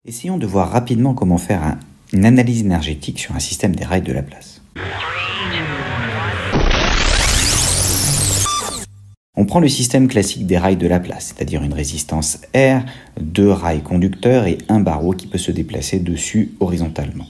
Essayons de voir rapidement comment faire une analyse énergétique sur un système des rails de Laplace. On prend le système classique des rails de Laplace, c'est-à-dire une résistance R, deux rails conducteurs et un barreau qui peut se déplacer dessus horizontalement.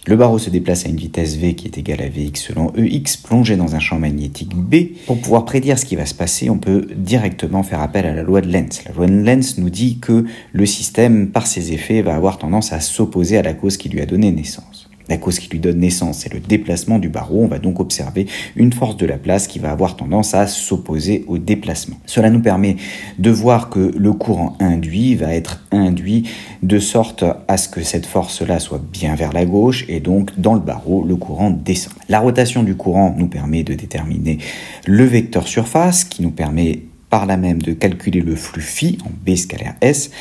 Le barreau se déplace à une vitesse v qui est égale à Vx selon Ex, plongé dans un champ magnétique B. Pour pouvoir prédire ce qui va se passer, on peut directement faire appel à la loi de Lenz. La loi de Lenz nous dit que le système, par ses effets, va avoir tendance à s'opposer à la cause qui lui a donné naissance. La cause qui lui donne naissance, c'est le déplacement du barreau. On va donc observer une force de Laplace qui va avoir tendance à s'opposer au déplacement. Cela nous permet de voir que le courant induit va être induit de sorte à ce que cette force-là soit bien vers la gauche et donc dans le barreau, le courant descend. La rotation du courant nous permet de déterminer le vecteur surface qui nous permet par là même de calculer le flux phi en B scalaire S.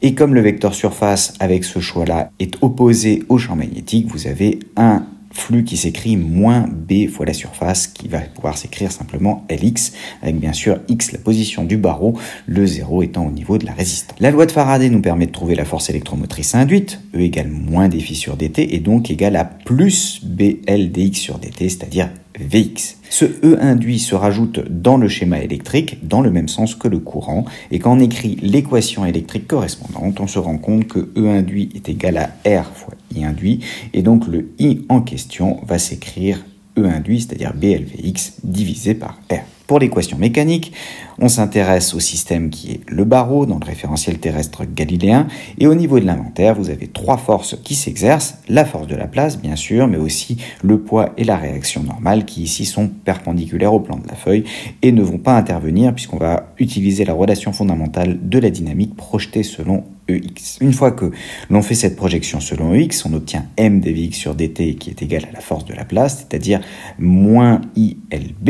Et comme le vecteur surface avec ce choix-là est opposé au champ magnétique, vous avez un flux qui s'écrit moins B fois la surface qui va pouvoir s'écrire simplement Lx avec bien sûr X la position du barreau, le 0 étant au niveau de la résistance. La loi de Faraday nous permet de trouver la force électromotrice induite, E égale moins dφ sur dt et donc égale à plus BL dx sur dt, c'est-à-dire Vx. Ce E induit se rajoute dans le schéma électrique dans le même sens que le courant et quand on écrit l'équation électrique correspondante, on se rend compte que E induit est égal à R fois I induit et donc le I en question va s'écrire E induit, c'est-à-dire BLVx divisé par R. Pour l'équation mécanique, on s'intéresse au système qui est le barreau dans le référentiel terrestre galiléen et au niveau de l'inventaire, vous avez trois forces qui s'exercent, la force de Laplace bien sûr, mais aussi le poids et la réaction normale qui ici sont perpendiculaires au plan de la feuille et ne vont pas intervenir puisqu'on va utiliser la relation fondamentale de la dynamique projetée selon Ex. Une fois que l'on fait cette projection selon Ex, on obtient m dvx sur dt qui est égal à la force de Laplace, c'est-à-dire moins ILB.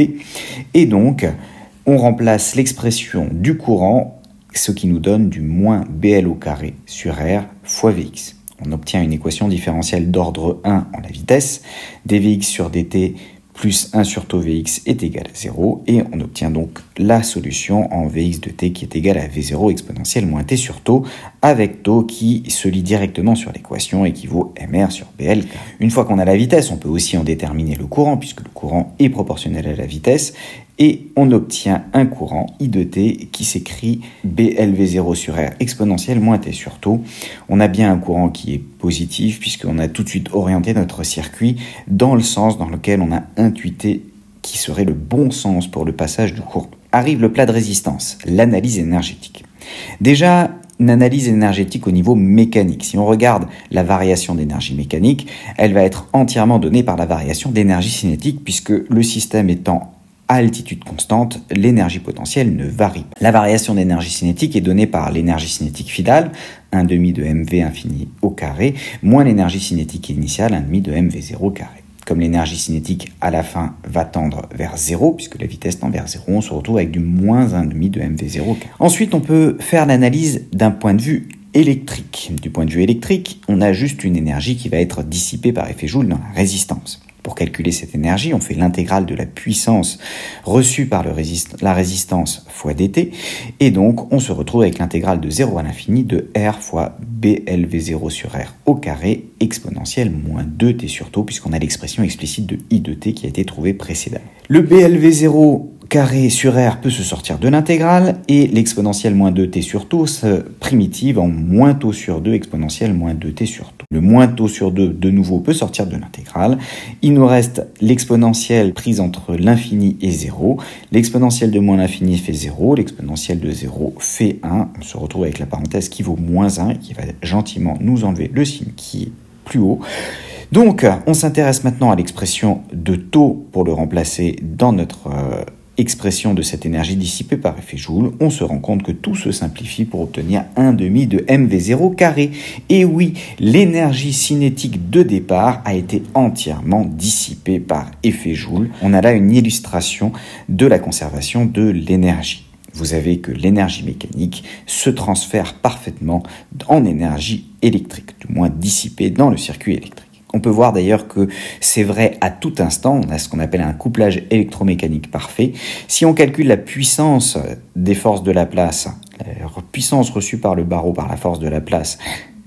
Et donc, on remplace l'expression du courant, ce qui nous donne du moins BL au carré sur R fois Vx. On obtient une équation différentielle d'ordre 1 en la vitesse, dvx sur dt plus 1 sur tau Vx est égal à 0 et on obtient donc la solution en Vx de t qui est égal à V0 exponentielle moins t sur tau avec tau qui se lie directement sur l'équation et qui vaut mR sur BL. Une fois qu'on a la vitesse, on peut aussi en déterminer le courant puisque le courant est proportionnel à la vitesse et on obtient un courant I de t qui s'écrit BLV0 sur R exponentielle moins t sur tau. On a bien un courant qui est positif puisqu'on a tout de suite orienté notre circuit dans le sens dans lequel on a intuité qui serait le bon sens pour le passage du courant. Arrive le plat de résistance, l'analyse énergétique. Déjà, une analyse énergétique au niveau mécanique. Si on regarde la variation d'énergie mécanique, elle va être entièrement donnée par la variation d'énergie cinétique puisque le système étant à altitude constante, l'énergie potentielle ne varie pas. La variation d'énergie cinétique est donnée par l'énergie cinétique finale, 1/2 de mv infini au carré, moins l'énergie cinétique initiale, 1/2 de mv0 au carré. Comme l'énergie cinétique à la fin va tendre vers 0, puisque la vitesse tend vers 0, on se retrouve avec du moins 1/2 de mv0 au carré. Ensuite, on peut faire l'analyse d'un point de vue électrique. Du point de vue électrique, on a juste une énergie qui va être dissipée par effet Joule dans la résistance. Pour calculer cette énergie, on fait l'intégrale de la puissance reçue par la résistance fois dt, et donc on se retrouve avec l'intégrale de 0 à l'infini de R fois BLV0 sur R au carré exponentielle moins 2t sur tau, puisqu'on a l'expression explicite de I de t qui a été trouvée précédemment. Le BLV0 carré sur R peut se sortir de l'intégrale et l'exponentielle moins 2t sur tau se primitive en moins tau sur 2 exponentielle moins 2t sur tau. Le moins tau sur 2 de nouveau peut sortir de l'intégrale. Il nous reste l'exponentielle prise entre l'infini et 0. L'exponentielle de moins l'infini fait 0. L'exponentielle de 0 fait 1. On se retrouve avec la parenthèse qui vaut moins 1 et qui va gentiment nous enlever le signe qui est plus haut. Donc, on s'intéresse maintenant à l'expression de tau pour le remplacer dans notre expression de cette énergie dissipée par effet Joule, on se rend compte que tout se simplifie pour obtenir 1/2 de mv0 carré. Et oui, l'énergie cinétique de départ a été entièrement dissipée par effet Joule. On a là une illustration de la conservation de l'énergie. Vous savez que l'énergie mécanique se transfère parfaitement en énergie électrique, du moins dissipée dans le circuit électrique. On peut voir d'ailleurs que c'est vrai à tout instant, on a ce qu'on appelle un couplage électromécanique parfait. Si on calcule la puissance des forces de Laplace, la puissance reçue par le barreau par la force de Laplace,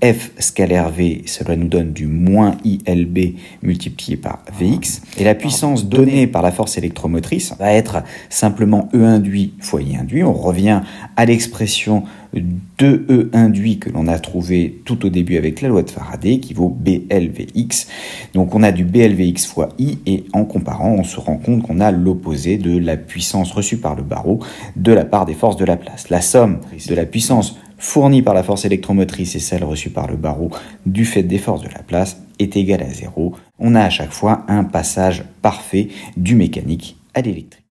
F scalaire V, cela nous donne du moins ILB multiplié par Vx. Et la puissance donnée par la force électromotrice va être simplement E induit fois I induit. On revient à l'expression de E induit que l'on a trouvé tout au début avec la loi de Faraday, qui vaut BLVx. Donc on a du BLVx fois I, et en comparant, on se rend compte qu'on a l'opposé de la puissance reçue par le barreau de la part des forces de Laplace. La somme de la puissance fournie par la force électromotrice et celle reçue par le barreau du fait des forces de Laplace est égale à 0. On a à chaque fois un passage parfait du mécanique à l'électrique.